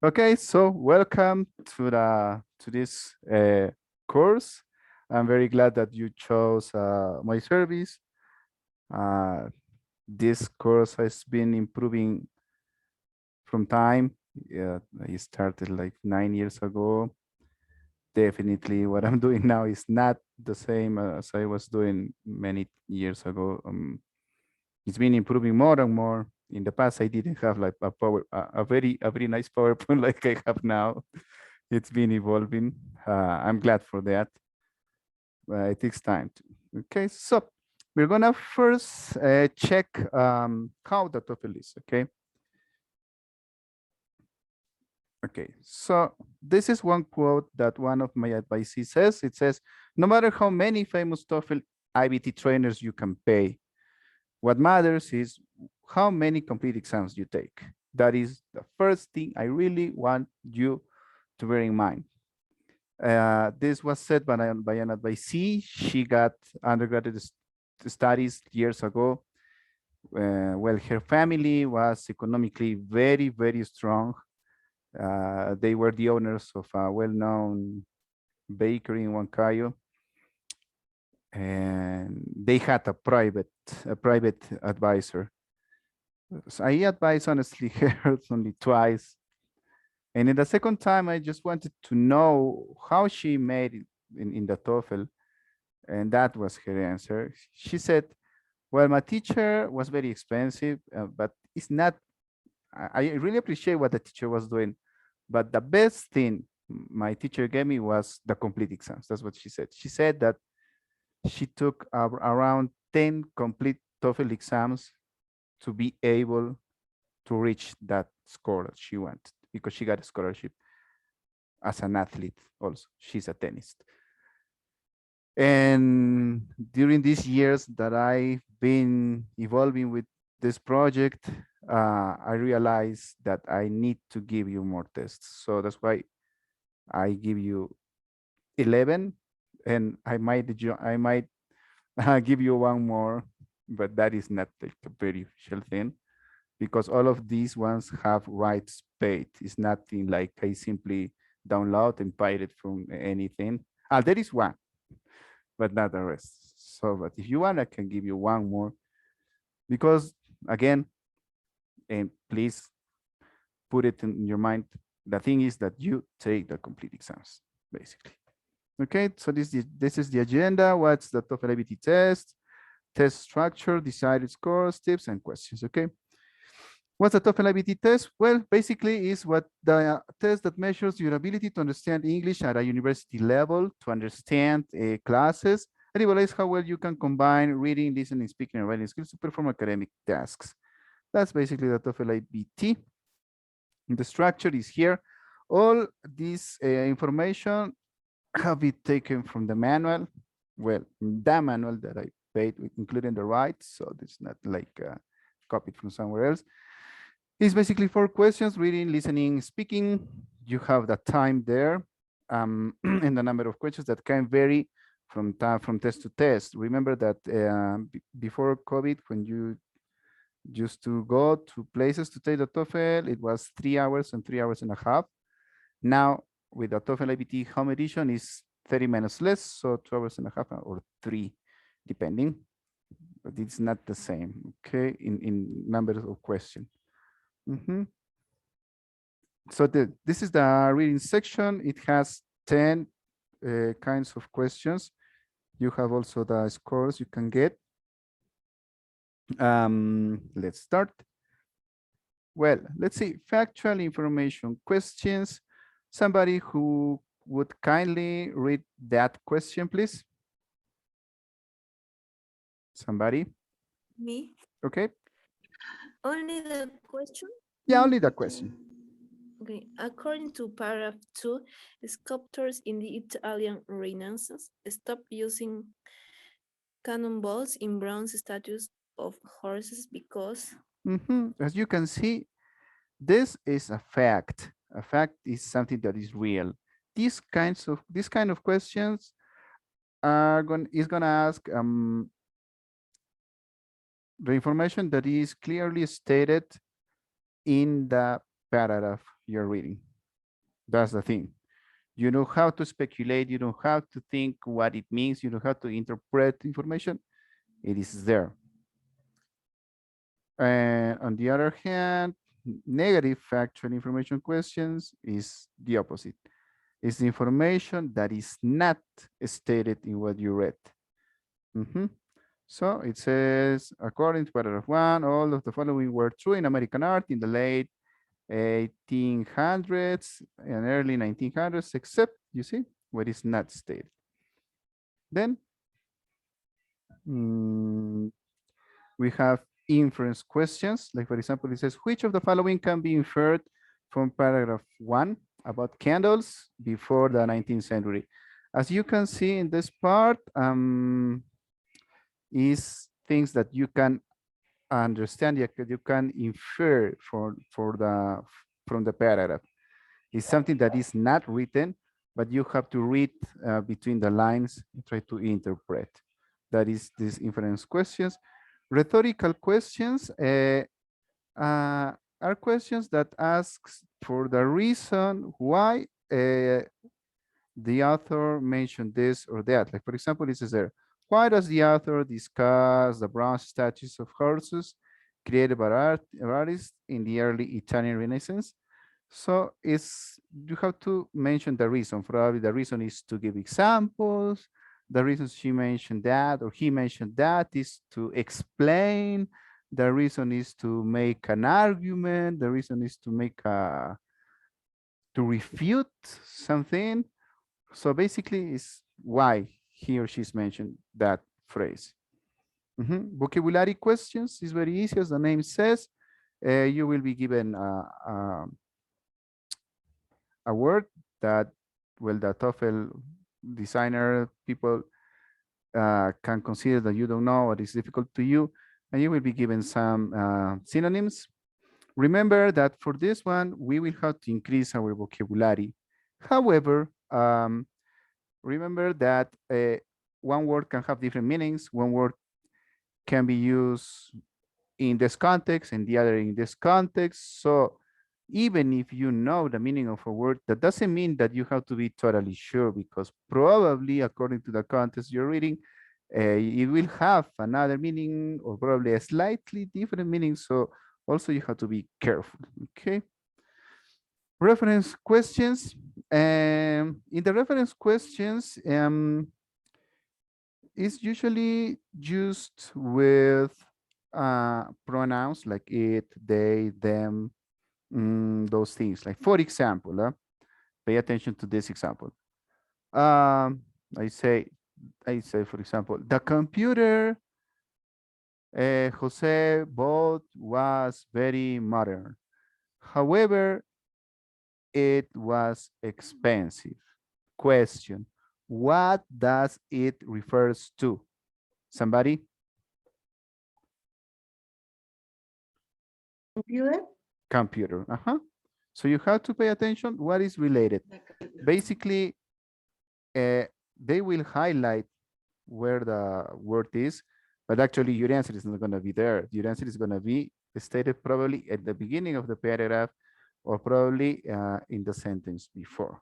Okay, so welcome to this course. I'm very glad that you chose my service. Uh, this course has been improving from time. Yeah, I started like 9 years ago. Definitely, what I'm doing now is not the same as I was doing many years ago. It's been improving more and more. In the past, I didn't have like a very nice PowerPoint like I have now. It's been evolving. I'm glad for that. It takes time. Okay, so we're gonna first check how the TOEFL is. Okay, so this is one quote that one of my advisees says. It says, "No matter how many famous TOEFL IBT trainers you can pay, what matters is how many complete exams you take." That is the first thing I really want you to bear in mind. This was said by an advisee. She got undergraduate studies years ago. Well, her family was economically very, very strong. They were the owners of a well-known bakery in Huancayo, and they had a private advisor. So I advised honestly her only twice. And in the second time, I just wanted to know how she made it in the TOEFL. And that was her answer. She said, well, my teacher was very expensive, but it's not, I really appreciate what the teacher was doing. But the best thing my teacher gave me was the complete exams. That's what she said. She said that she took around 10 complete TOEFL exams to be able to reach that score that she wanted because she got a scholarship as an athlete also. She's a tennis. And during these years that I've been evolving with this project, I realized that I need to give you more tests. So that's why I give you 11, and I might give you one more, but that is not like a very official thing because all of these ones have rights paid. It's nothing like I simply download and pirate from anything. There is one, but not the rest. So, but if you want, I can give you one more because again, and please put it in your mind. The thing is that you take the complete exams, basically. Okay, so this is the agenda. What's the TOEFL iBT test? Test structure, decided scores, tips, and questions. Okay. What's the TOEFL iBT test? Well, basically is what the test that measures your ability to understand English at a university level, to understand classes, and evaluates how well you can combine reading, listening, speaking, and writing skills to perform academic tasks. That's basically the TOEFL iBT. The structure is here. All this information have been taken from the manual. Well, the manual that I paid, including the rights, so it's not like copied from somewhere else. It's basically 4 questions: reading, listening, speaking. You have the time there, and the number of questions that can vary from test to test. Remember that before COVID, when you used to go to places to take the TOEFL, it was 3 hours and 3 hours and a half. Now, with the TOEFL iBT home edition, is 30 minutes less, so 2 hours and a half or 3, depending. But it's not the same, okay, in number of questions. So this is the reading section. It has 10 kinds of questions. You have also the scores you can get. Let's start. Well, let's see, factual information questions. Somebody who would kindly read that question, please. Somebody? Me? Okay. Only the question? Yeah, only the question. Okay. According to paragraph 2, sculptors in the Italian Renaissance stopped using cannonballs in bronze statues of horses because As you can see, this is a fact. A fact is something that is real. This kind of questions is gonna ask the information that is clearly stated in the paragraph you're reading. That's the thing. You know how to speculate. You know how to think what it means. You know how to interpret information. It is there. And on the other hand, negative factual information questions is the opposite. It's the information that is not stated in what you read. Mhm. So it says, according to paragraph one, all of the following were true in American art in the late 1800s and early 1900s, except, you see, what is not stated. Then mm, we have inference questions. Like, for example, it says, which of the following can be inferred from paragraph one about candles before the 19th century? As you can see in this part, is things that you can understand, you can infer from the paragraph. It's something that is not written, but you have to read between the lines and try to interpret. That is these inference questions. Rhetorical questions are questions that asks for the reason why the author mentioned this or that. Like, for example, it says there, why does the author discuss the bronze statues of horses created by artists in the early Italian Renaissance? So it's, you have to mention the reason. Probably the reason is to give examples. The reason she mentioned that or he mentioned that is to explain. The reason is to make an argument. The reason is to make to refute something. So basically, is why he or she's mentioned that phrase. Vocabulary questions is very easy, as the name says. You will be given a word that, well, the TOEFL designer people can consider that you don't know or is difficult to you, and you will be given some synonyms. Remember that for this one, we will have to increase our vocabulary. However, remember that one word can have different meanings. One word can be used in this context and the other in this context. So even if you know the meaning of a word, that doesn't mean that you have to be totally sure, because probably according to the context you're reading, it will have another meaning or probably a slightly different meaning. So also you have to be careful, okay? Reference questions. In the reference questions, is usually used with pronouns like it, they, them, those things. Like, for example, pay attention to this example. Um, I say, for example, the computer Jose bought was very modern. However, it was expensive. Question: what does it refers to? Somebody? Computer? Computer. So you have to pay attention what is related. Basically, they will highlight where the word is, but actually your answer is not going to be there. Your answer is going to be stated probably at the beginning of the paragraph or probably in the sentence before.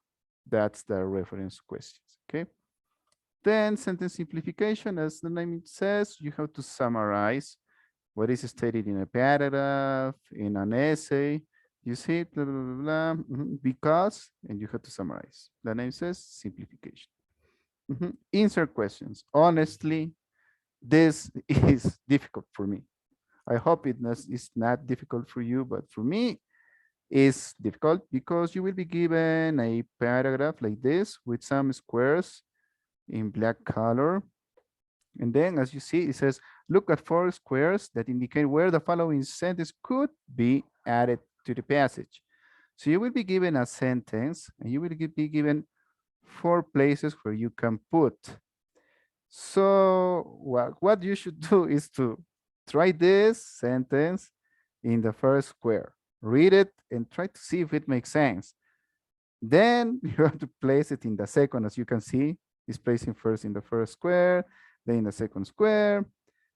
That's the reference questions, okay? Then sentence simplification, as the name says, you have to summarize what is stated in a paragraph, in an essay. You see, blah, blah, blah, blah, because, and you have to summarize. The name says simplification. Insert questions. Honestly, this is difficult for me. I hope it's not difficult for you, but for me, it's difficult because you will be given a paragraph like this with some squares in black color. And then, as you see, it says, look at 4 squares that indicate where the following sentence could be added to the passage. So you will be given a sentence and you will be given 4 places where you can put. So what you should do is to try this sentence in the first square, read it and try to see if it makes sense. Then you have to place it in the second. As you can see, it's placing first in the first square, then in the second square,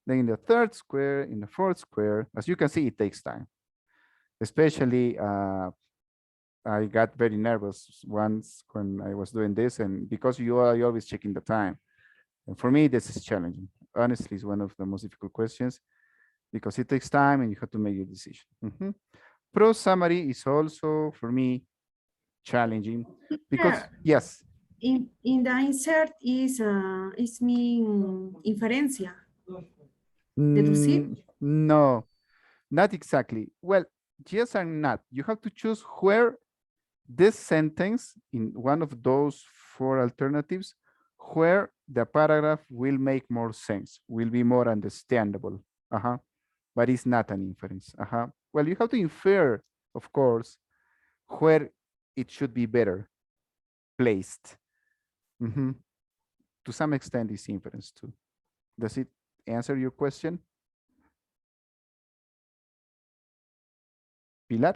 then in the third square, in the fourth square. As you can see, it takes time, especially I got very nervous once when I was doing this, and because you are you're always checking the time. And for me, this is challenging. Honestly, it's one of the most difficult questions because it takes time and you have to make a decision. Pro summary is also for me challenging because Here, yes, in the insert is mean inferencia, deducir. no, not exactly. Well, yes and not. You have to choose where this sentence in one of those four alternatives, where the paragraph will make more sense, will be more understandable. But it's not an inference. Well, you have to infer, of course, where it should be better placed. Mhm. To some extent, it's inference too. Does it answer your question, Pilar?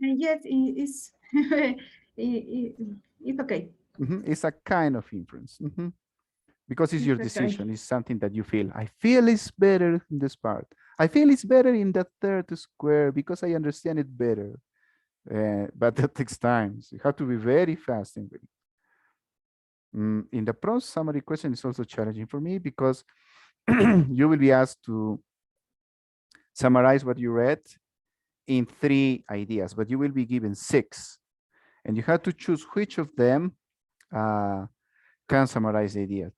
And yes, it's it's okay. It's a kind of inference. Because it's your It's okay. decision. It's something that you feel. I feel it's better in this part. I feel it's better in the third square because I understand it better. But that takes time. So you have to be very fast in reading. In the prose summary question is also challenging for me because you will be asked to summarize what you read in 3 ideas, but you will be given 6. And you have to choose which of them uh, can summarize the idea.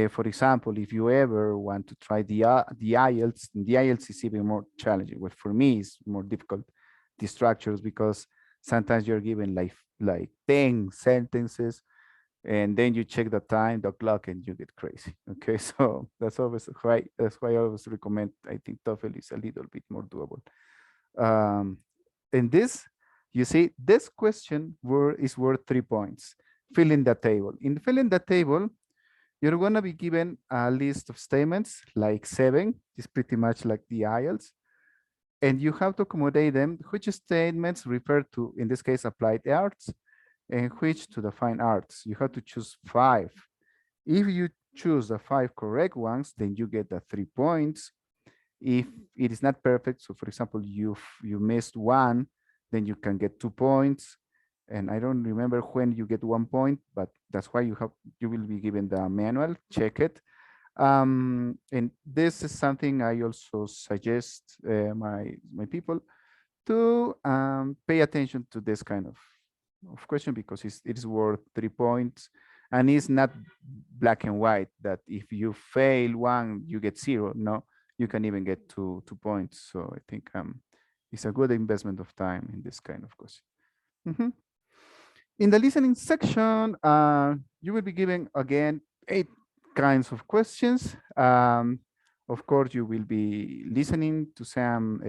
For example, if you ever want to try the IELTS is even more challenging. What for me is more difficult, the structures, because sometimes you're given like 10 sentences, and then you check the time, the clock, and you get crazy. Okay, so that's why I always recommend. I think TOEFL is a little bit more doable. Um, in this, you see, this question is worth 3 points. Fill in the table. In filling the table, you're going to be given a list of statements, like 7. It's pretty much like the IELTS. And you have to accommodate them, which statements refer to, in this case, applied arts, and which to the fine arts. You have to choose 5. If you choose the 5 correct ones, then you get the 3 points. If it is not perfect, so for example, you missed one, then you can get 2 points. And I don't remember when you get 1 point, but that's why you will be given the manual. Check it. And this is something I also suggest my people to pay attention to this kind of question, because it is worth 3 points, and it's not black and white that if you fail one you get 0. No, you can even get 2 points. So I think it's a good investment of time in this kind of question. In the listening section, you will be given again 8 kinds of questions. Of course, you will be listening to some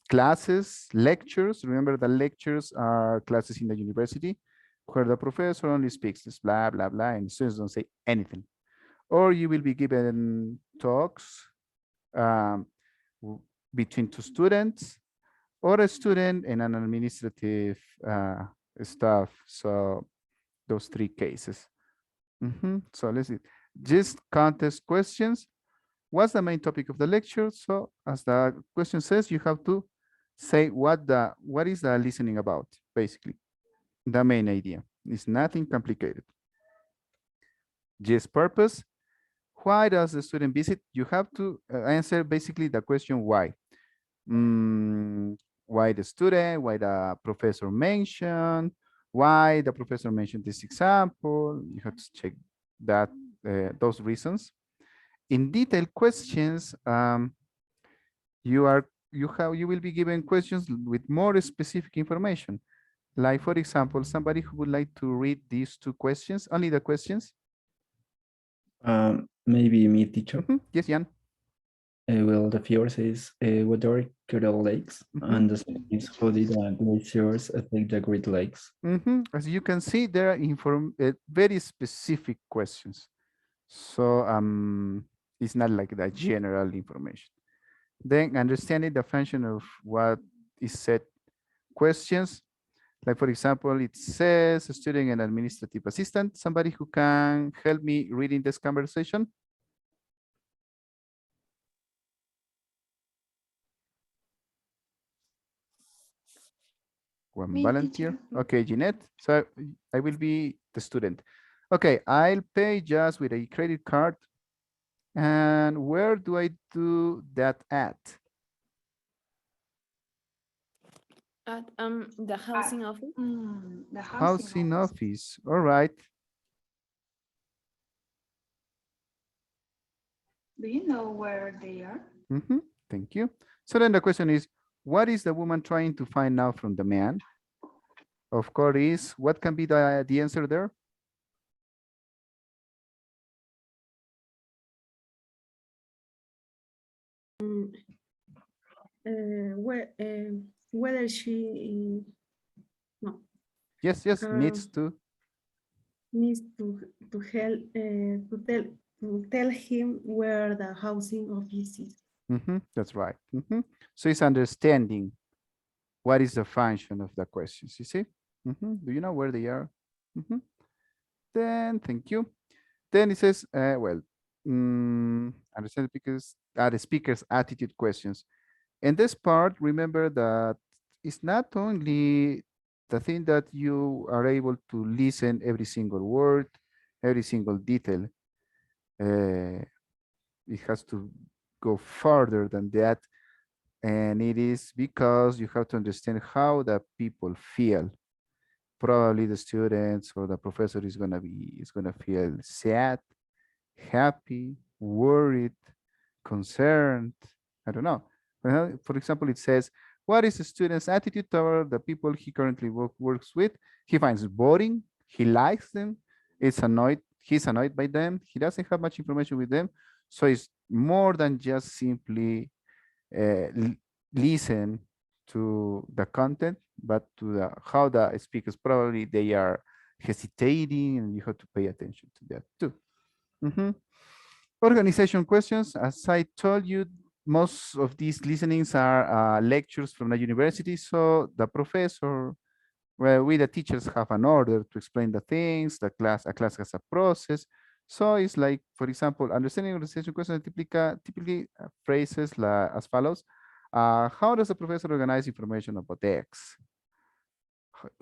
classes, lectures. Remember, the lectures are classes in the university where the professor only speaks this blah, blah, blah, and students don't say anything. Or you will be given talks um, between 2 students, or a student and an administrative staff. So those 3 cases. So let's see. Just contest questions. What's the main topic of the lecture? So as the question says, you have to say what is the listening about, basically. The main idea. It's nothing complicated. Just purpose. Why does the student visit? You have to answer basically the question why. Why the student, why the professor mentioned, why the professor mentioned this example. You have to check that those reasons. In detailed questions, you will be given questions with more specific information. Like, for example, somebody who would like to read these 2 questions, only the questions. Maybe me, teacher. Yes, Jan. Well, the first is what are Coral Lakes, and the second is how did glaciers affect the Great Lakes. As you can see, there are very specific questions. So it's not like the general information. Then understanding the function of what is said questions. Like, for example, it says a student and administrative assistant. Somebody who can help me reading this conversation. One Me, volunteer. teacher. Okay, Jeanette. So I will be the student. Okay, I'll pay just with a credit card. And where do I do that at? At the housing office. The housing Housing office. office. All right. Do you know where they are? Thank you. So then the question is, what is the woman trying to find out from the man? Of course, is what can be the answer there? Where, whether she no Yes, uh, needs to. needs to help to tell him where the housing office is. That's right. So it's understanding what is the function of the questions, you see? Do you know where they are? Mhm. Then, thank you. Then it says, well, understand because the speaker's attitude questions. In this part, remember that it's not only the thing that you are able to listen every single word, every single detail. Uh, it has to go further than that. And it is because you have to understand how the people feel. Probably the students or the professor is gonna feel sad, happy, worried, concerned. I don't know. For example, it says, what is the student's attitude toward the people he currently works with? He finds boring. He likes them. He's annoyed by them. He doesn't have much information with them. So it's more than just simply listen to the content, but to how the speakers probably they are hesitating, and you have to pay attention to that too. Mhm. Organization questions. As I told you, most of these listenings are lectures from the university. So the professor, well, we the teachers have an order to explain the things. A class has a process. So it's like, for example, understanding organization questions typically phrases as follows. How does the professor organize information about X?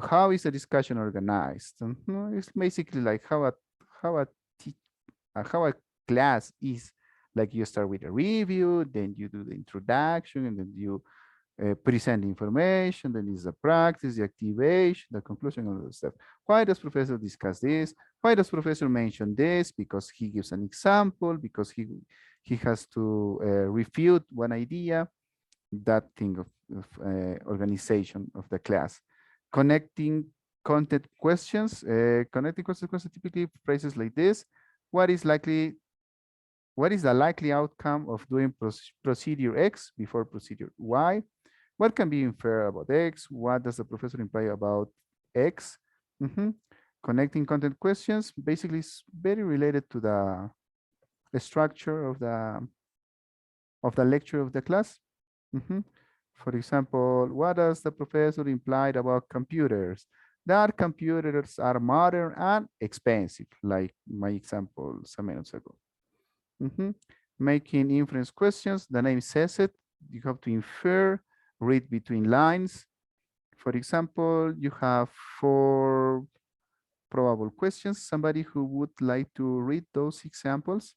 How is the discussion organized? It's basically like how a how a class is. Like you start with a review, then you do the introduction, and then you present information, then is the practice, the activation, the conclusion, all the stuff. Why does professor discuss this? Why does professor mention this? Because he gives an example, because he has to refute one idea, that thing of organization of the class. Connecting content questions, connecting content questions typically phrases like this. What is likely what is the likely outcome of doing procedure X before procedure Y? What can be inferred about X? What does the professor imply about X? Connecting content questions basically is very related to the structure of the lecture of the class. For example, what does the professor implied about computers? That computers are modern and expensive, like my example some minutes ago. Making inference questions, the name says it. You have to infer, read between lines. For example, you have 4 probable questions. Somebody who would like to read those examples?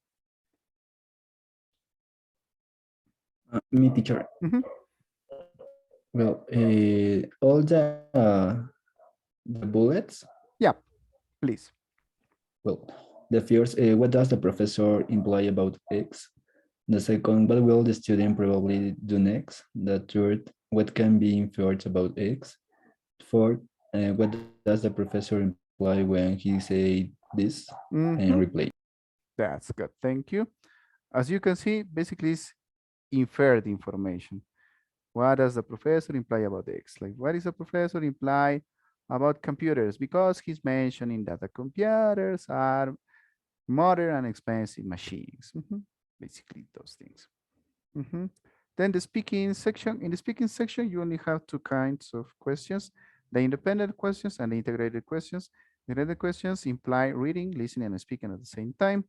Me, teacher. Well, all the bullets. Yeah, please. Well, the first, what does the professor imply about X? The second, what will the student probably do next? The third, what can be inferred about X? Fourth, what does the professor imply when he say this? And replay. That's good. Thank you. As you can see, basically it's inferred information. What does the professor imply about X? Like, what is the professor imply about computers? Because he's mentioning that the computers are modern and expensive machines. Basically, those things. Then the speaking section. In the speaking section, you only have 2 kinds of questions: the independent questions and the integrated questions. The integrated questions imply reading, listening, and speaking at the same time.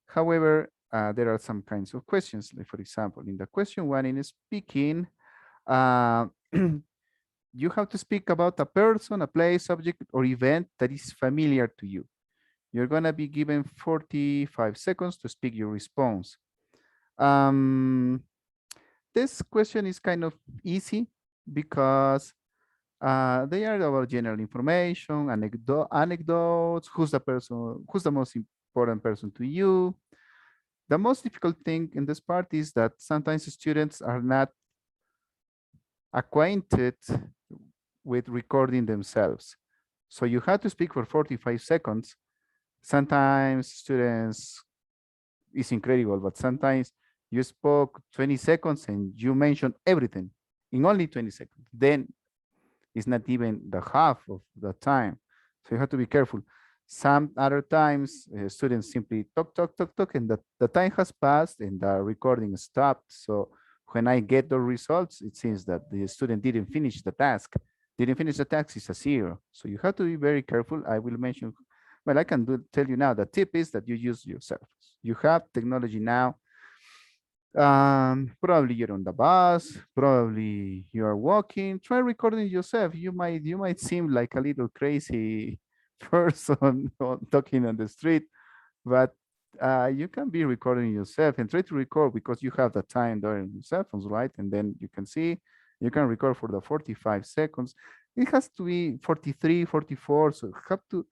However, there are some kinds of questions. Like, for example, in the question 1 in speaking, uh, you have to speak about a person, a place, subject, or event that is familiar to you. You're gonna be given 45 seconds to speak your response. Um, this question is kind of easy because they are about general information, anecdotes, who's the person, who's the most important person to you. The most difficult thing in this part is that sometimes students are not acquainted with recording themselves. So you have to speak for 45 seconds. Sometimes students, it's incredible, but sometimes you spoke 20 seconds and you mentioned everything in only 20 seconds. Then it's not even the half of the time. So you have to be careful. Some other times, students simply talk, talk, talk, talk, and the time has passed and the recording stopped. So when I get the results, it seems that the student didn't finish the task. Didn't finish the task is a 0. So you have to be very careful. I will mention, well, I can tell you now, the tip is that you use yourself. You have technology now. Probably you're on the bus, probably you are walking. Try recording yourself. You might seem like a little crazy person talking on the street, but you can be recording yourself and try to record because you have the time during your cell phones, right? And then you can see, you can record for the 45 seconds. It has to be 43, 44. So you have to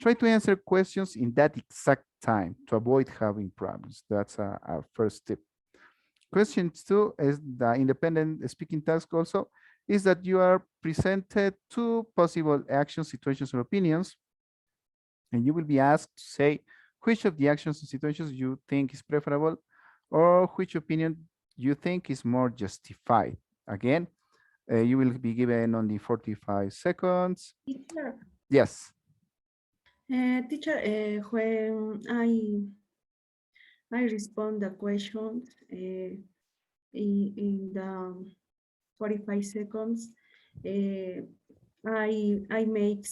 try to answer questions in that exact time to avoid having problems. That's a first tip. Question 2 is the independent speaking task also is that you are presented two possible actions, situations, or opinions, and you will be asked to say which of the actions and situations you think is preferable or which opinion you think is more justified. Again, you will be given only 45 seconds. Teacher, Yes. teacher, when I respond the questions in the 45 seconds, I make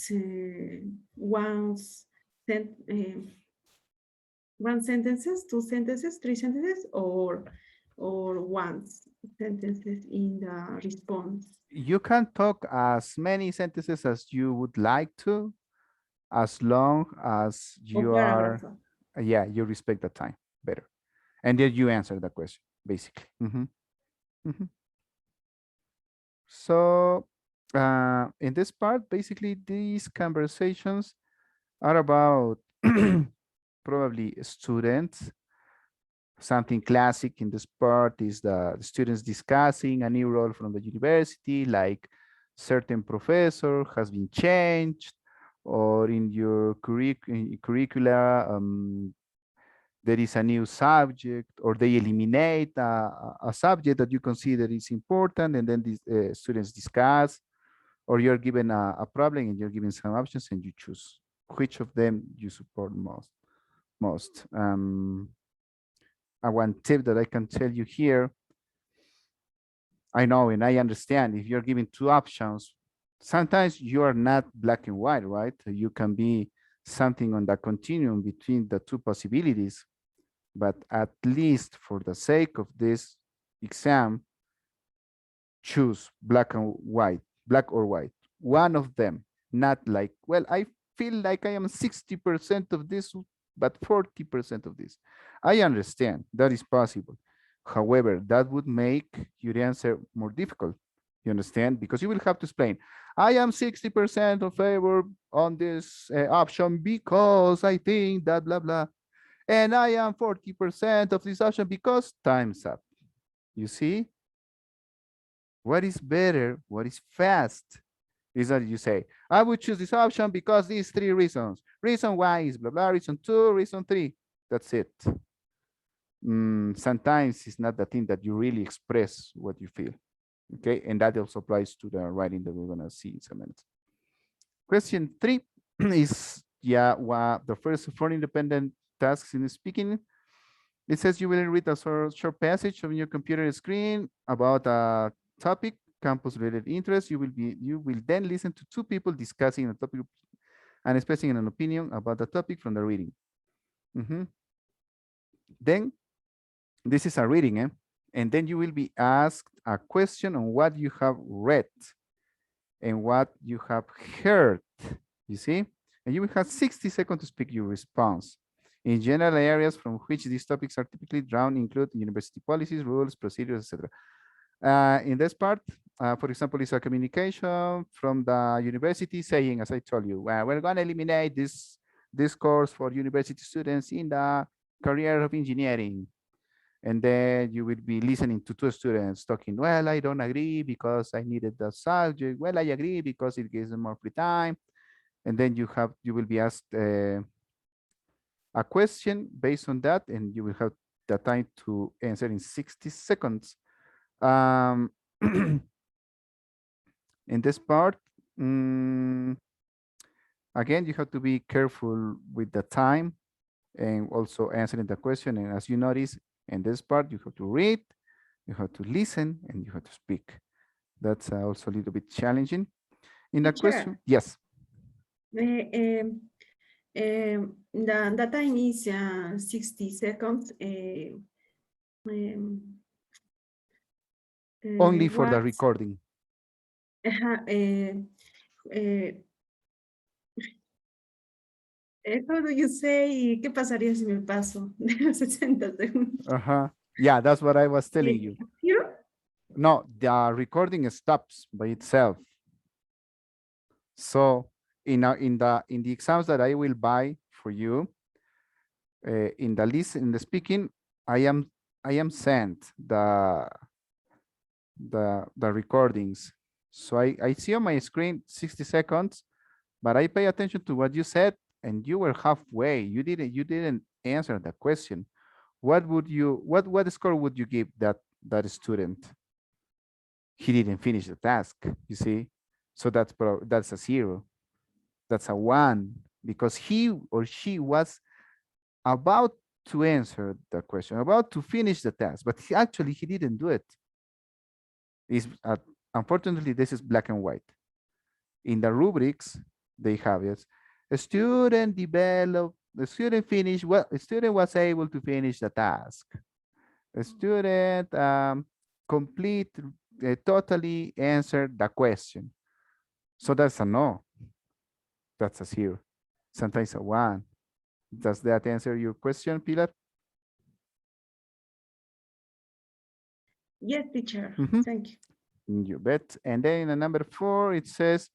one sentences, two sentences, three sentences, or once sentences in the response. You can talk as many sentences as you would like to, as long as O you paragraph. are, yeah, you respect the time better. And then you answer the question, basically. So in this part, basically, these conversations are about probably students. Something classic in this part is the students discussing a new role from the university, like certain professor has been changed, or in your curricula, there is a new subject, or they eliminate a subject that you consider is important, and then these students discuss, or you're given a problem and you're given some options and you choose which of them you support most. One tip that I can tell you here, I know and I understand if you're given two options, sometimes you are not black and white, right? You can be something on the continuum between the two possibilities, but at least for the sake of this exam, choose black and white, black or white, one of them, not like, well, I feel like I am 60% of this, but 40% of this. I understand that is possible. However, that would make your answer more difficult. You understand? Because you will have to explain, I am 60% of favor on this option because I think that blah, blah. And I am 40% of this option because time's up. You see? What is better? What is fast? Is that you say, I would choose this option because these three reasons. Reason one is blah, blah, reason two, reason three. That's it. Sometimes it's not the thing that you really express what you feel. Okay, and that also applies to the writing that we're gonna see in some minutes. Question 3 is, yeah, the first 4 independent tasks in speaking. It says you will read a short passage on your computer screen about a topic, campus-related interest. You will then listen to two people discussing a topic and expressing an opinion about the topic from the reading. Then this is a reading, and then you will be asked a question on what you have read. and what you have heard, you see? And you will have 60 seconds to speak your response. In general, areas from which these topics are typically drawn include university policies, rules, procedures, etc. In this part, for example, is a communication from the university saying, as I told you, we're going to eliminate this course for university students in the career of engineering. And then you will be listening to two students talking, well, I don't agree because I needed the subject. Well, I agree because it gives them more free time. And then you will be asked a question based on that, and you will have the time to answer in 60 seconds. In this part, again, you have to be careful with the time and also answering the question. And as you notice, in this part, you have to read, you have to listen, and you have to speak. That's also a little bit challenging. In the question, yes. The time is 60 seconds. Only for the recording. How do you say, ¿qué pasaría si me paso de los 60 segundos? Yeah, that's what I was telling you. Here? No, the recording stops by itself. So in the exams that I will buy for you, in the list, in the speaking, I am sent the recordings. So I see on my screen 60 seconds, but I pay attention to what you said, and you were halfway. You didn't answer the question. What score would you give that student? He didn't finish the task, you see? So that's a 0. That's a 1, because he or she was about to answer the question, about to finish the task, but he didn't do it. Unfortunately, this is black and white. In the rubrics, they have it. The student finished, well, the student was able to finish the task. The student totally answered the question. So that's a no. That's a 0. Sometimes a 1. Does that answer your question, Pilar? Yes, teacher. Thank you. You bet. And then in number 4, it says,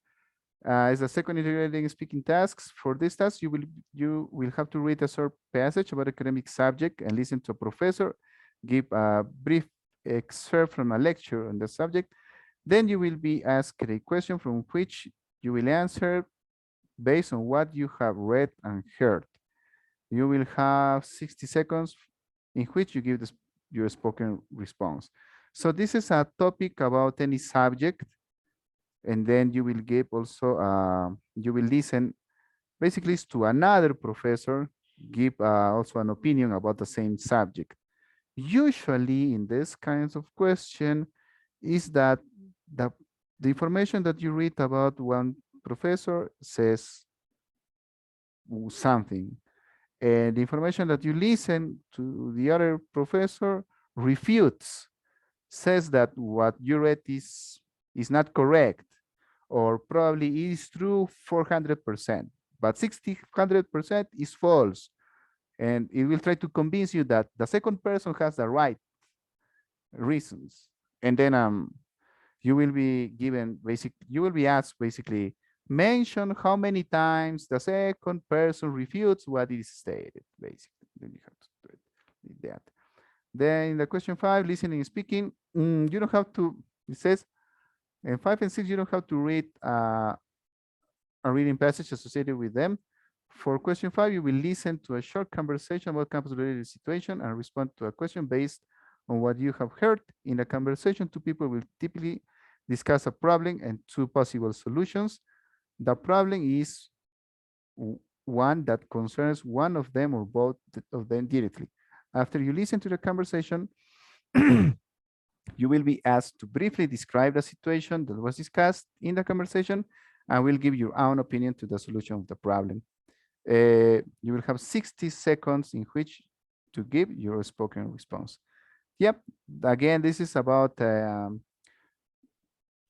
is the second integrating speaking tasks. For this task, you will have to read a short passage about academic subject and listen to a professor give a brief excerpt from a lecture on the subject. Then you will be asked a question from which you will answer based on what you have read and heard. You will have 60 seconds in which you give your spoken response. So this is a topic about any subject, and then you will give also, you will listen basically to another professor, give also an opinion about the same subject. Usually in this kinds of question is that the information that you read about one professor says something, and the information that you listen to the other professor refutes, says that what you read is not correct, or probably is true 400%, but 600% is false. And it will try to convince you that the second person has the right reasons. And then you will be asked basically, mention how many times the second person refutes what is stated, basically. Then you have to do it like that. Then in the question 5, listening and speaking, you don't have to, it says, in 5 and 6, you don't have to read a reading passage associated with them. For question 5, you will listen to a short conversation about campus-related situation and respond to a question based on what you have heard. In the conversation, two people will typically discuss a problem and two possible solutions. The problem is one that concerns one of them or both of them directly. After you listen to the conversation, you will be asked to briefly describe the situation that was discussed in the conversation and will give your own opinion to the solution of the problem. You will have 60 seconds in which to give your spoken response. Yep, again, this is about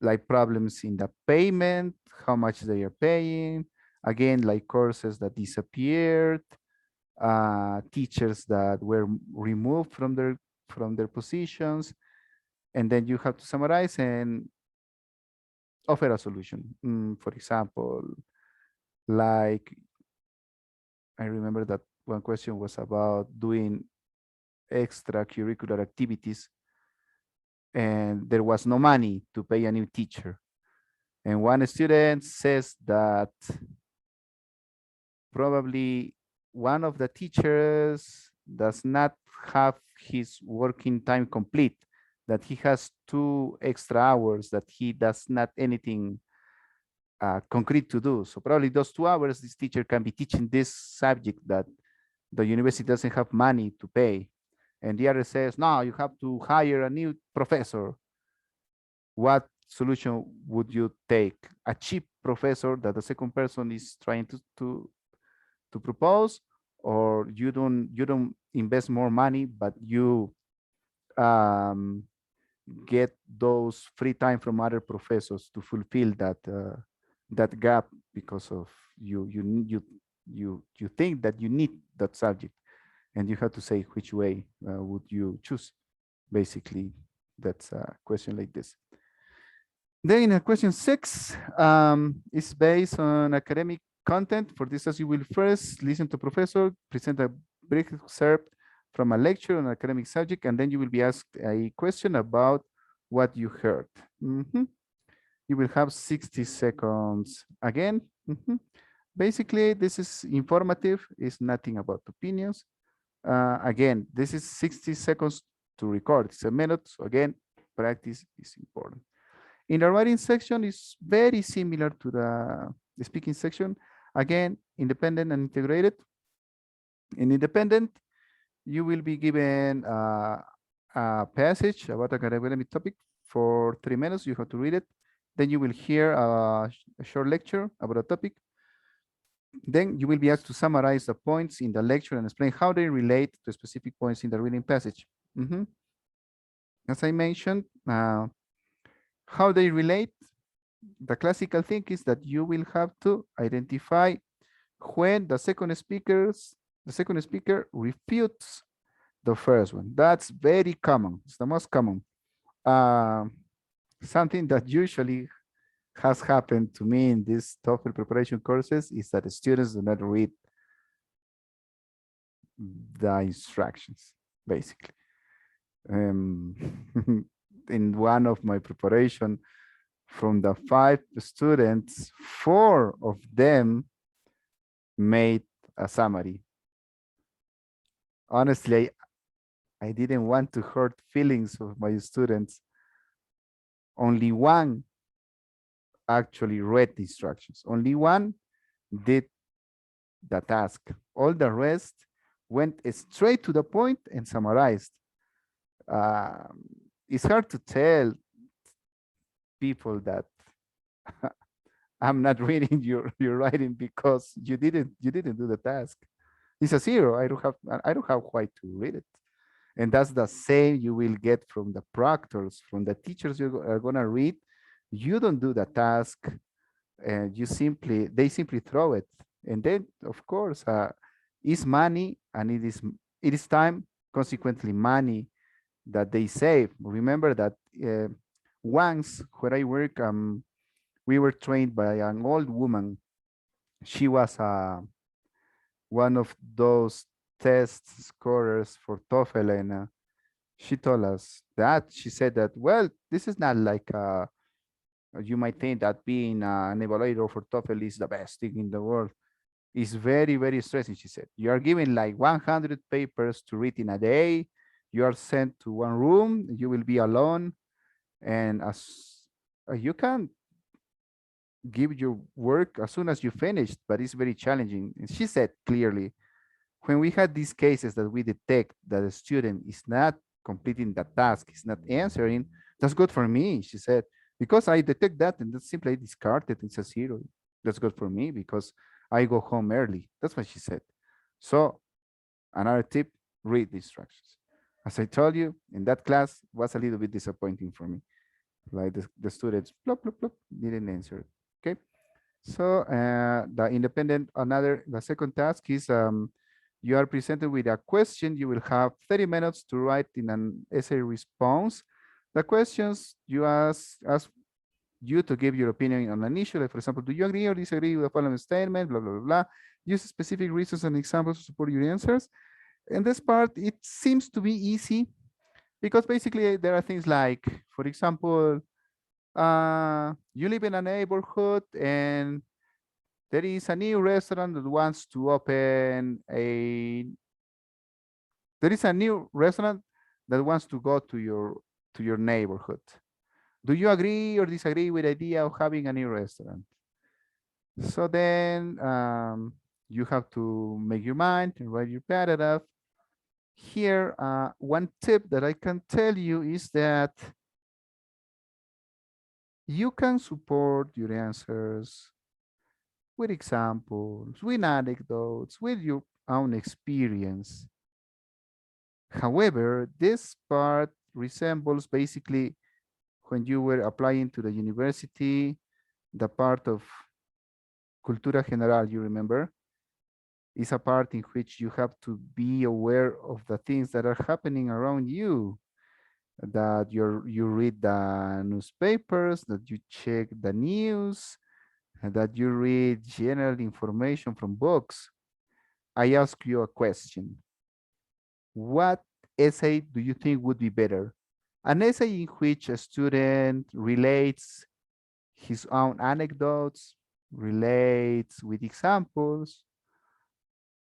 like problems in the payment, how much they are paying. Again, like courses that disappeared, teachers that were removed from their positions, and then you have to summarize and offer a solution. For example, like I remember that one question was about doing extracurricular activities, and there was no money to pay a new teacher. And one student says that probably one of the teachers does not have his working time complete, that he has 2 extra hours, that he does not anything concrete to do. So probably those 2 hours, this teacher can be teaching this subject that the university doesn't have money to pay. And the other says, no, you have to hire a new professor. What solution would you take? A cheap professor that the second person is trying to propose, or you don't invest more money, but you um, get those free time from other professors to fulfill that gap because of you think that you need that subject, and you have to say which way would you choose. Basically, that's a question like this. Then question 6 is based on academic content. For this, as you will first listen to professor present a brief excerpt from a lecture on an academic subject, and then you will be asked a question about what you heard. You will have 60 seconds again. Basically, this is informative. It's nothing about opinions. Again, this is 60 seconds to record. It's a minute. So again, practice is important. In the writing section is very similar to the speaking section. Again, independent and integrated. In independent, you will be given a passage about a academic topic for 3 minutes. You have to read it. Then you will hear a short lecture about a topic. Then you will be asked to summarize the points in the lecture and explain how they relate to specific points in the reading passage. As I mentioned, how they relate, the classical thing is that you will have to identify when the second speaker refutes the first one. That's very common. It's the most common. Something that usually has happened to me in these TOEFL preparation courses is that the students do not read the instructions, basically. In one of my preparation, from the 5 students, 4 of them made a summary. Honestly, I didn't want to hurt feelings of my students. Only one actually read the instructions. Only one did the task. All the rest went straight to the point and summarized. It's hard to tell people that I'm not reading your writing because you didn't do the task. It's a 0. I don't have why to read it. And that's the same you will get from the proctors, from the teachers you are gonna read. You don't do the task, and they simply throw it. And then, of course, it's money, and it is time, consequently money that they save. Remember that once where I work, we were trained by an old woman. She was one of those test scorers for TOEFL, and she told us that. She said that, well, this is not like you might think that being an evaluator for TOEFL is the best thing in the world. It's very, very stressing, she said. You are given like 100 papers to read in a day. You are sent to one room. You will be alone. And as you can give your work as soon as you finished, but it's very challenging. And she said clearly, when we had these cases that we detect that a student is not completing the task, is not answering, that's good for me, she said, because I detect that and that's simply discarded. It's a 0. That's good for me because I go home early. That's what she said. So another tip, read the instructions. As I told you, in that class was a little bit disappointing for me. like the students, plop, plop, plop, didn't answer. Okay. So the independent, the second task is you are presented with a question. You will have 30 minutes to write in an essay response. The questions you ask you to give your opinion on an issue. Like, for example, do you agree or disagree with the following statement? Blah, blah, blah, blah. Use specific reasons and examples to support your answers. And this part, it seems to be easy because basically there are things like, for example, you live in a neighborhood and there is a new restaurant that wants to open there is a new restaurant that wants to go to your neighborhood. Do you agree or disagree with the idea of having a new restaurant? So then you have to make your mind and write your paragraph. Here, one tip that I can tell you is that you can support your answers with examples, with anecdotes, with your own experience. However, this part resembles basically when you were applying to the university, the part of Cultura General, you remember, is a part in which you have to be aware of the things that are happening around you, that you read the newspapers, that you check the news, and that you read general information from books. I ask you a question. What essay do you think would be better? An essay in which a student relates his own anecdotes, relates with examples,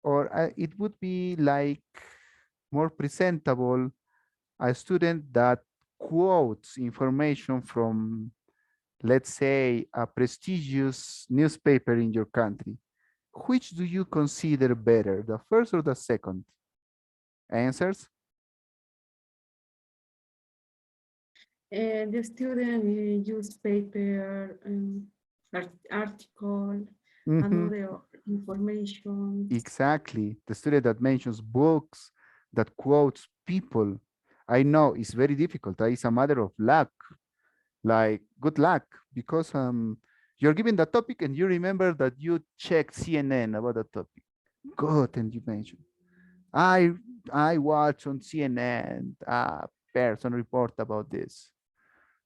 or it would be like more presentable, a student that quotes information from, let's say, a prestigious newspaper in your country. Which do you consider better, the first or the second? Answers? The student use paper, article, Mhm. another information. Exactly. The student that mentions books, that quotes people. I know it's very difficult. It's a matter of luck, like good luck, because you're given the topic and you remember that you checked CNN about the topic. Good, and you mention I I watch on CNN a person report about this.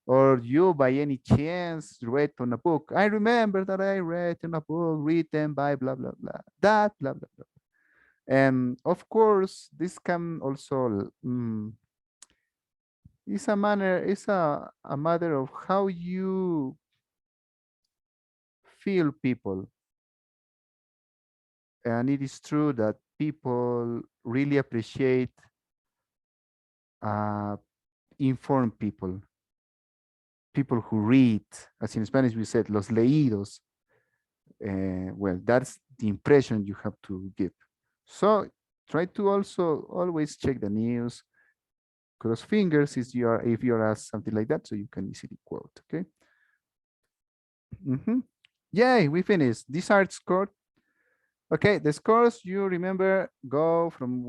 Or you by any chance read on a book. I remember that I read in a book written by blah blah blah. That blah blah blah. And of course, this can also is a manner, is a matter of how you feel people. And it is true that people really appreciate uh, informed people, people who read, as in Spanish we said, los leídos. Well, that's the impression you have to give. So try to also always check the news, cross fingers if you're asked something like that, so you can easily quote. Okay. Yay, we finished. These are scored. Okay, the scores you remember go from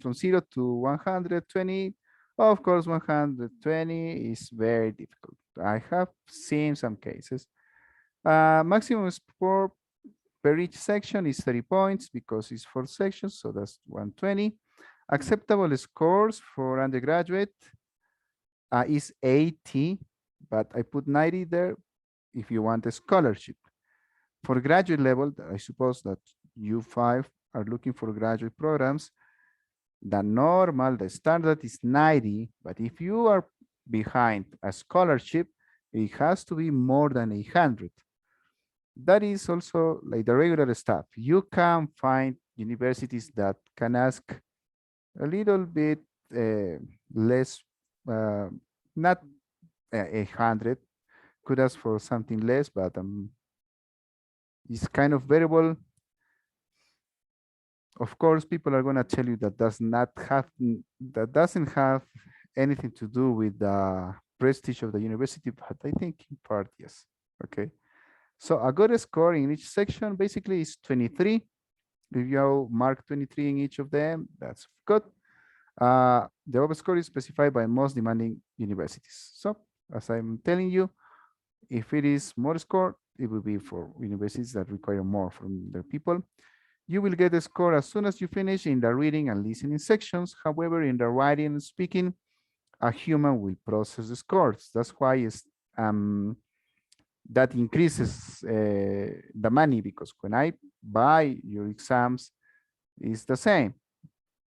from 0 to 120. Of course, 120 is very difficult. I have seen some cases. Maximum score per each section is 30 points because it's 4 sections, so that's 120. Acceptable scores for undergraduate is 80, but I put 90 there if you want a scholarship. For graduate level, I suppose that you five are looking for graduate programs. The standard is 90, but if you are behind a scholarship, it has to be more than 100. That is also like the regular stuff. You can find universities that can ask a little bit less, uh, not 100, could ask for something less, but it's kind of variable. Of course, people are going to tell you that that doesn't have anything to do with the prestige of the university, but I think in part, yes. Okay. So a good score in each section basically is 23. If you mark 23 in each of them, that's good. The above score is specified by most demanding universities. So As I'm telling you, if it is more score, it will be for universities that require more from their people. You will get a score as soon as you finish in the reading and listening sections. However, in the writing and speaking, a human will process the scores. That's why that increases the money, because when I buy your exams, it's the same.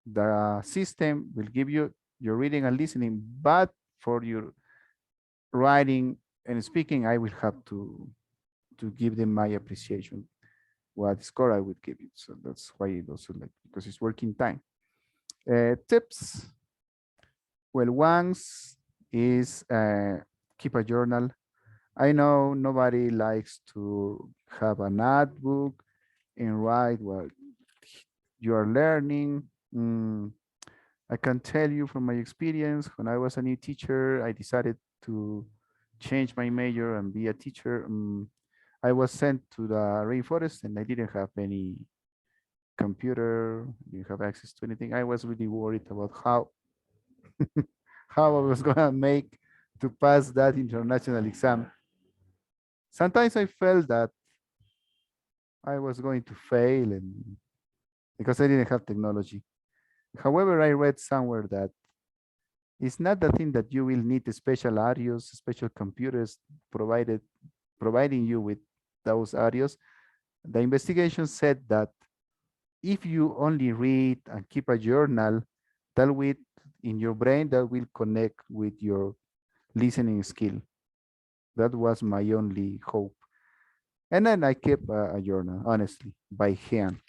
The system will give you your reading and listening, but for your writing and speaking, I will have to give them my appreciation, what score I would give you. So that's why it also like, because it's working time. Tips. Well, once is keep a journal. I know nobody likes to have a notebook and write what you are learning. I can tell you from my experience, when I was a new teacher, I decided to change my major and be a teacher. I was sent to the rainforest and I didn't have any computer, didn't have access to anything. I was really worried about how I was gonna make to pass that international exam. Sometimes I felt that I was going to fail and because I didn't have technology. However, I read somewhere that it's not the thing that you will need special audios, special computers providing you with those audios. The investigation said that if you only read and keep a journal, that will in your brain that will connect with your listening skill. That was my only hope. And then I kept a journal, honestly, by hand.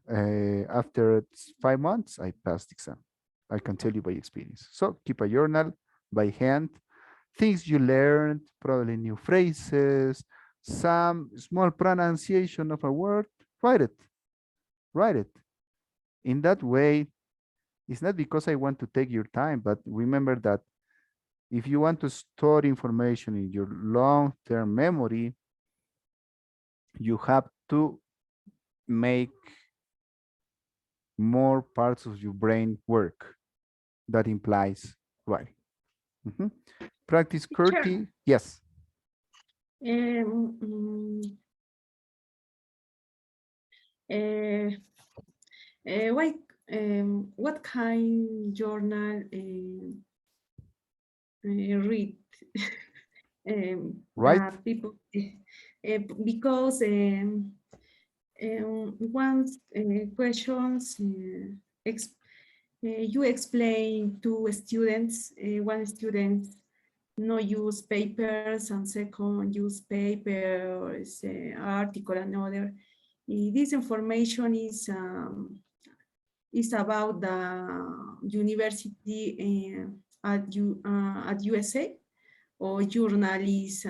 After 5 months, I passed the exam. I can tell you by experience. So keep a journal by hand. Things you learned, probably new phrases, some small pronunciation of a word, write it. Write it. In that way, it's not because I want to take your time, but remember that if you want to store information in your long-term memory, you have to make more parts of your brain work. That implies writing. Practice Teacher, QWERTY. Yes. um, mm, uh, why, what kind journal read Right. the people? Because once questions you explain to students, one student no use papers and second use papers, article another. This information is about the university at USA or journalists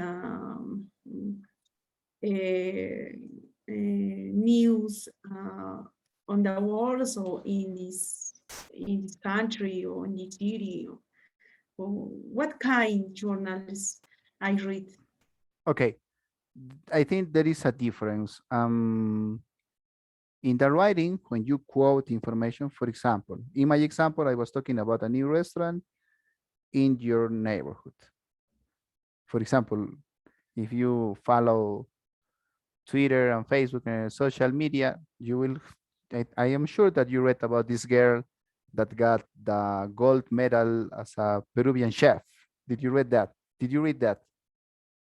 news on the world or in this country or in this city or what kind journals I read. Okay. I think there is a difference. In the writing, when you quote information, for example, in my example, I was talking about a new restaurant in your neighborhood. For example, if you follow Twitter and Facebook and social media, you will, I am sure that you read about this girl that got the gold medal as a Peruvian chef. Did you read that? Did you read that?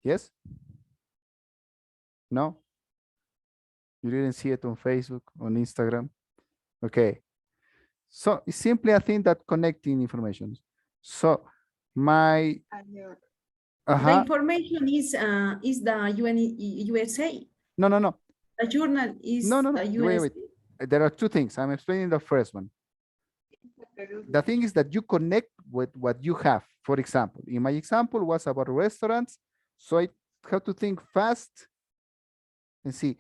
Yes? No? You didn't see it on Facebook, on Instagram? Okay. So it's simply a thing that connecting information. So my, The uh-huh. information is the USA. No, no, no. The journal No, is no, no. the Wait, USA. wait. There are two things. I'm explaining the first one. The thing is that you connect with what you have. For example, in my example was about restaurants. So I have to think fast and see,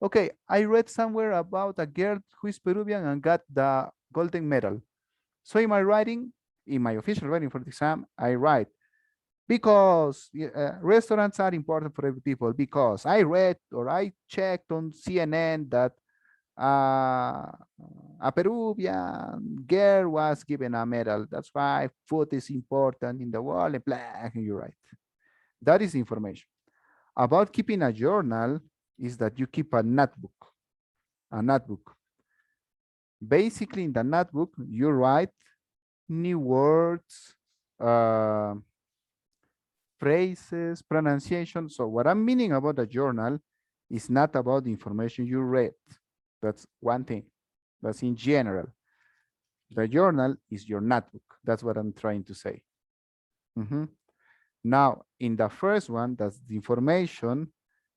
okay, I read somewhere about a girl who is Peruvian and got the golden medal. So in my writing, in my official writing for the exam, I write, because restaurants are important for every people, because I read or I checked on CNN that uh, a Peruvian girl was given a medal. That's why food is important in the world. And blah, and you're right. That is information. About keeping a journal is that you keep a notebook. A notebook. Basically, in the notebook, you write new words, uh, phrases, pronunciation. So what I'm meaning about the journal is not about the information you read. That's one thing. That's in general. The journal is your notebook. That's what I'm trying to say. Mhm. Now, in the first one, that's the information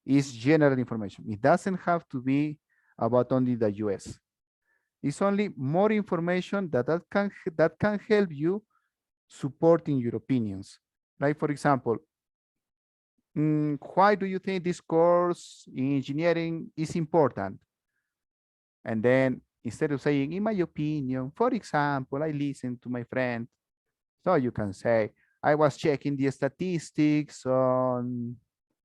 is general information. It doesn't have to be about only the US. It's only more information that can help you supporting your opinions. Like for example, why do you think this course in engineering is important? And then instead of saying, in my opinion, for example, I listened to my friend. So you can say, I was checking the statistics on,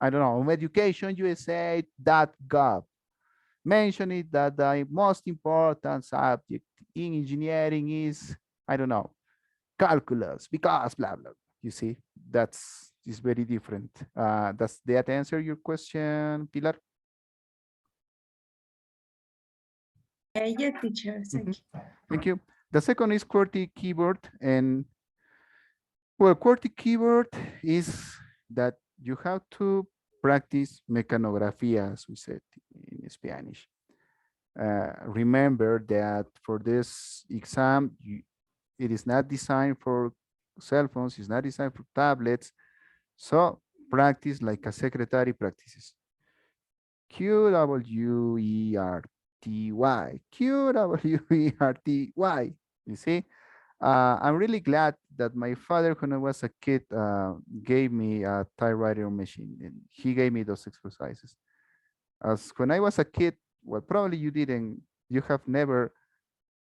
I don't know, on educationusa.gov, mentioning that the most important subject in engineering is, I don't know, calculus, because blah, blah. You see, that's is very different. Does that answer your question, Pilar? Yeah, teacher, Mhm. thank you. Thank you. The second is QWERTY keyboard. And well, QWERTY keyboard is that you have to practice mecanografía, as we said in Spanish. Remember that for this exam, it is not designed for cell phones, it's not designed for tablets. So practice like a secretary practices. QWERTY, QWERTY. You see? I'm really glad that my father, when I was a kid, gave me a typewriter machine, and he gave me those exercises. As when I was a kid, well, probably you didn't, you have never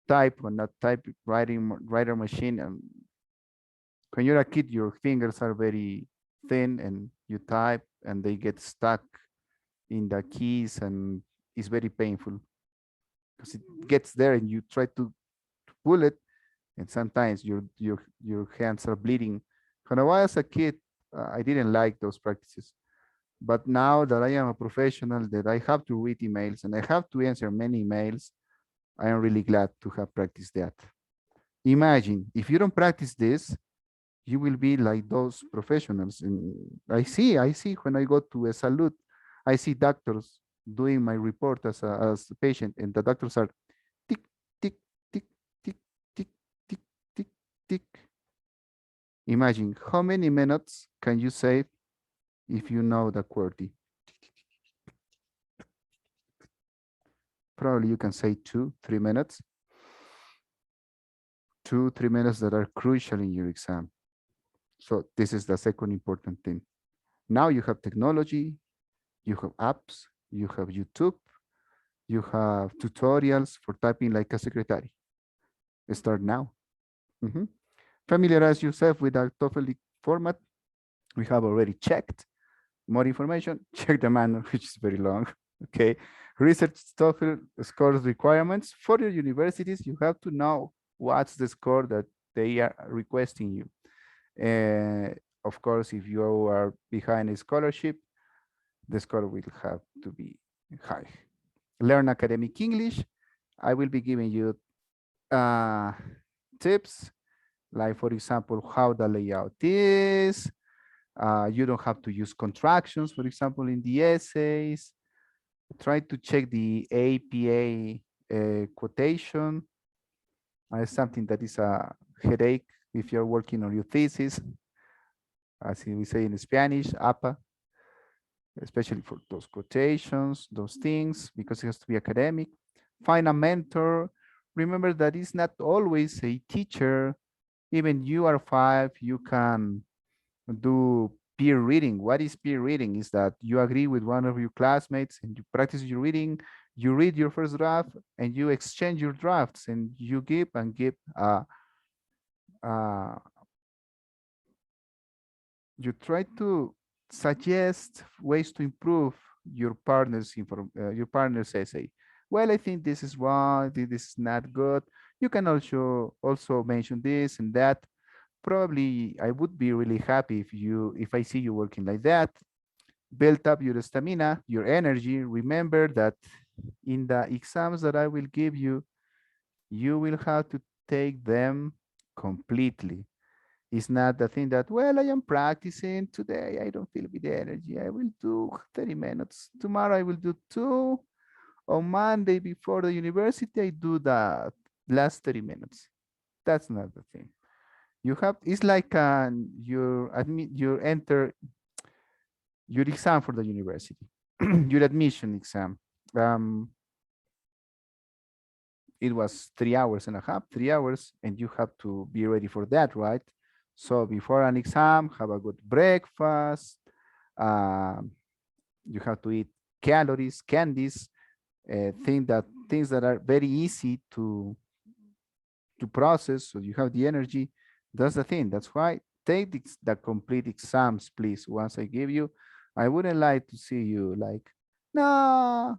typed on a typewriter machine. And when you're a kid, your fingers are very thin, and you type, and they get stuck in the keys, and it's very painful because it gets there, and you try to pull it, and sometimes your hands are bleeding. When I was a kid, I didn't like those practices. But now that I am a professional, that I have to read emails and I have to answer many emails, I am really glad to have practiced that. Imagine if you don't practice this, you will be like those professionals. And I see when I go to a salute, I see doctors doing my report as a patient, and the doctors are tick, tick, tick, tick, tick, tick, tick, tick. Imagine how many minutes can you save if you know the QWERTY. Probably you can say 2, 3 minutes. 2, 3 minutes that are crucial in your exam. So this is the second important thing. Now you have technology, you have apps, you have YouTube, you have tutorials for typing like a secretary. Start now. Mhm. Familiarize yourself with our TOEFL format. We have already checked. More information, check the manual, which is very long. Okay. Research TOEFL scores requirements for your universities. You have to know what's the score that they are requesting you. Of course, if you are behind a scholarship, the score will have to be high. Learn academic English. I will be giving you uh, tips, like for example, how the layout is. You don't have to use contractions, for example, in the essays. Try to check the APA quotation. Something that is a headache if you're working on your thesis, as we say in Spanish, APA, especially for those quotations, those things, because it has to be academic. Find a mentor. Remember that it's not always a teacher. Even you are 5, you can do peer reading. What is peer reading? Is that you agree with one of your classmates and you practice your reading, you read your first draft, and you exchange your drafts, and you give and give. Uh, you try to suggest ways to improve your partner's essay. Well, I think this is wrong, this is not good. You can also mention this and that. Probably I would be really happy if I see you working like that. Build up your stamina, your energy. Remember that in the exams that I will give you, you will have to take them completely. It's not the thing that, well, I am practicing today. I don't feel with the energy. I will do 30 minutes. Tomorrow I will do two. On Monday before the university, I do the last 30 minutes. That's not the thing. You have, it's like you enter your exam for the university, your admission exam. Um, it was 3 hours and a half, 3 hours, and you have to be ready for that, right? So before an exam, have a good breakfast. Um, you have to eat calories, candies, things that are very easy to process, so you have the energy. That's the thing. That's why take the complete exams, please. Once I give you, I wouldn't like to see you like, no,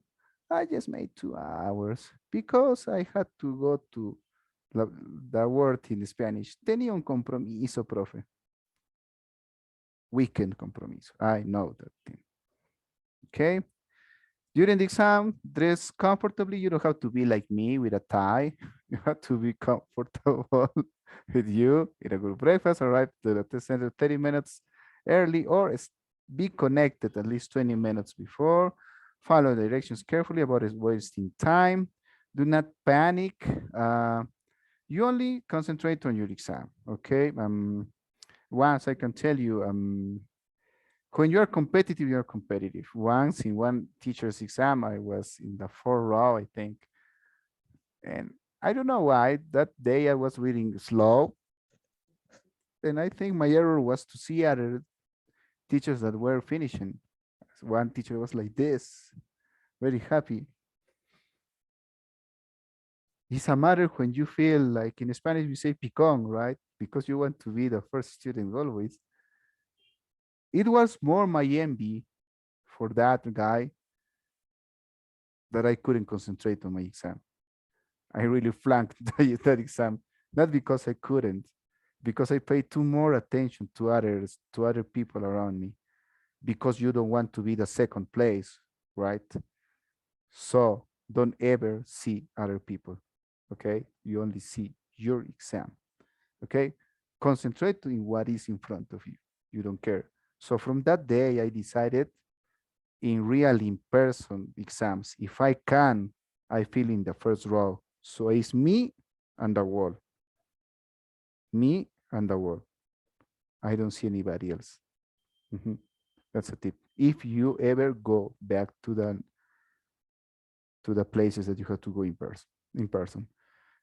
I just made 2 hours because I had to go to la- the word in Spanish. Tenía un compromiso, profe. Weekend compromiso. I know that thing. Okay. During the exam, dress comfortably. You don't have to be like me with a tie. You have to be comfortable with you. Eat a good breakfast. Arrive to the test center 30 minutes early, or be connected at least 20 minutes before. Follow directions carefully about wasting time. Do not panic. You only concentrate on your exam. Okay. Once I can tell you, when you're competitive, you're competitive. Once in one teacher's exam, I was in the 4th row, I think. And I don't know why that day I was reading slow. And I think my error was to see other teachers that were finishing. One teacher was like this, very happy. It's a matter when you feel like in Spanish we say picón, right? Because you want to be the first student always. It was more my envy for that guy that I couldn't concentrate on my exam. I really flunked that exam, not because I couldn't, because I paid too more attention to others, to other people around me, because you don't want to be the second place, right? So don't ever see other people, okay? You only see your exam, okay? Concentrate in what is in front of you. You don't care. So from that day, I decided in real in-person exams, if I can, I feel in the first row. So it's me and the wall. Me and the wall. I don't see anybody else. Mhm. That's a tip. If you ever go back to the places that you have to go in person.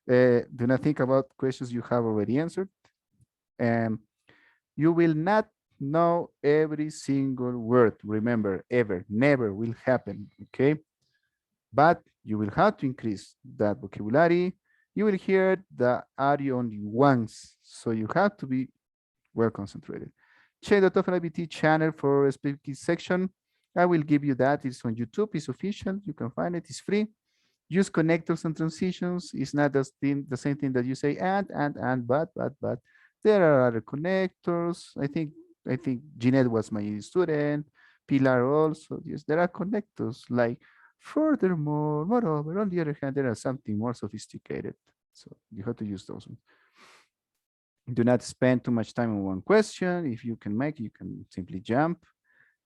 Do not think about questions you have already answered. And you will not know every single word. Remember, ever, never will happen. Okay. But you will have to increase that vocabulary. You will hear the audio only once, so you have to be well concentrated. Check the TOEFL iBT channel for a specific section. I will give you that. It's on YouTube. It's official. You can find it. It's free. Use connectors and transitions. It's not the same thing that you say and, but. There are other connectors. I think Jeanette was my student. Pilar also. Yes, there are connectors like furthermore, moreover. On the other hand, there are something more sophisticated. So you have to use those ones. Do not spend too much time on one question. If you can make it, you can simply jump.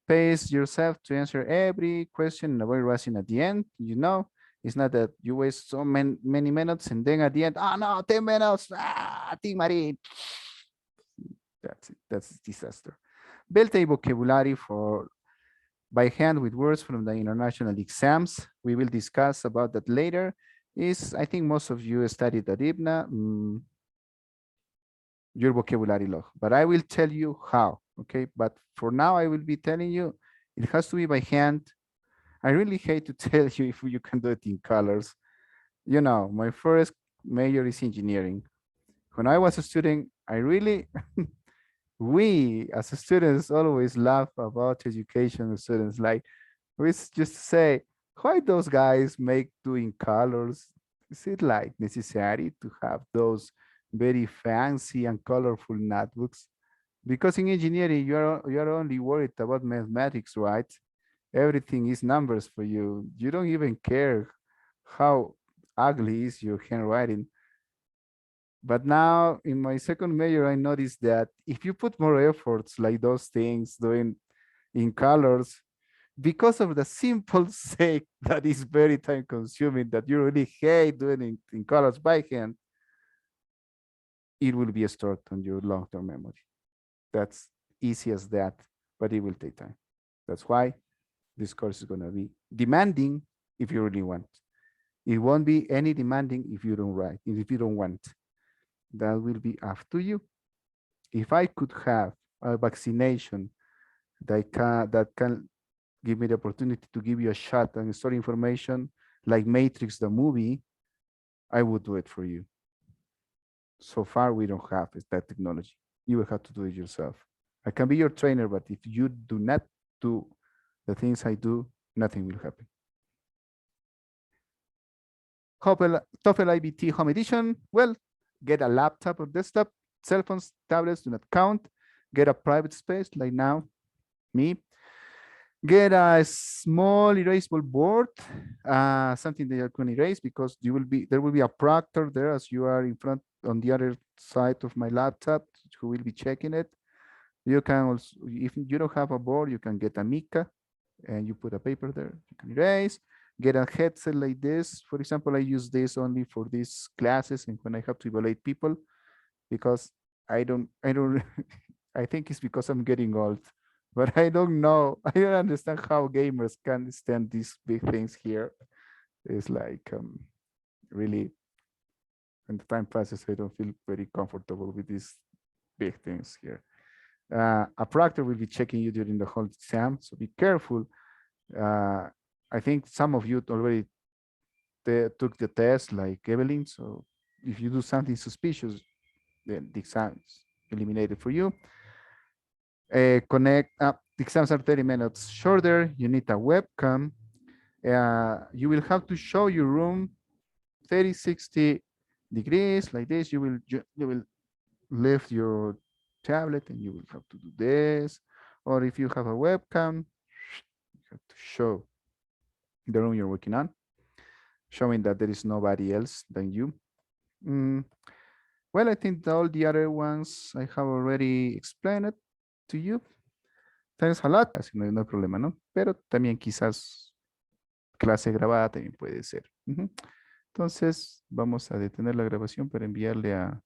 Pace yourself to answer every question and avoid rushing at the end. You know, it's not that you waste so many minutes and then at the end, oh no, 10 minutes, Marie. That's it. That's disaster. Build a vocabulary for by hand with words from the international exams. We will discuss about that later. I think most of you studied at IBNA. Your vocabulary log, but I will tell you how, okay? But for now, I will be telling you, it has to be by hand. I really hate to tell you if you can do it in colors. You know, my first major is engineering. When I was a student, we as students always laugh about education students. Like, we just say, Why those guys make doing colors? Is it like necessary to have those very fancy and colorful notebooks? Because in engineering, you're only worried about mathematics, right? Everything is numbers for you. You don't even care how ugly is your handwriting. But now in my second major, I noticed that if you put more efforts like those things doing in colors, because of the simple sake that is very time consuming, that you really hate doing in colors by hand, it will be stored on your long-term memory. That's easy as that, but it will take time. That's why this course is going to be demanding if you really want. It won't be any demanding if you don't write, if you don't want. That will be up to you. If I could have a vaccination that can give me the opportunity to give you a shot and store information like Matrix the movie, I would do it for you. So far, we don't have that technology. You will have to do it yourself. I can be your trainer, but if you do not do the things I do, nothing will happen. TOEFL iBT Home Edition. Well, get a laptop or desktop. Cell phones, tablets do not count. Get a private space like now, me. Get a small erasable board, something that you can erase because there will be a proctor there as you are in front on the other side of my laptop who will be checking it. You can also, if you don't have a board, you can get a Mica and you put a paper there. You can erase. Get a headset like this. For example, I use this only for these classes and when I have to evaluate people because I don't I think it's because I'm getting old, but I don't know. I don't understand how gamers can stand these big things here. It's like really, when the time passes, I don't feel very comfortable with these big things here. A proctor will be checking you during the whole exam, so be careful. I think some of you already took the test, like Evelyn. So if you do something suspicious, then the exam is eliminated for you. Connect up. The exams are 30 minutes shorter. You need a webcam. You will have to show your room 30, 60 degrees like this. You will lift your tablet and you will have to do this. Or if you have a webcam, you have to show the room you're working on, showing that there is nobody else than you. Well, I think all the other ones I have already explained it to you. Thanks a lot. Así no hay problema, ¿no? Pero también quizás clase grabada también puede ser. Entonces, vamos a detener la grabación para enviarle a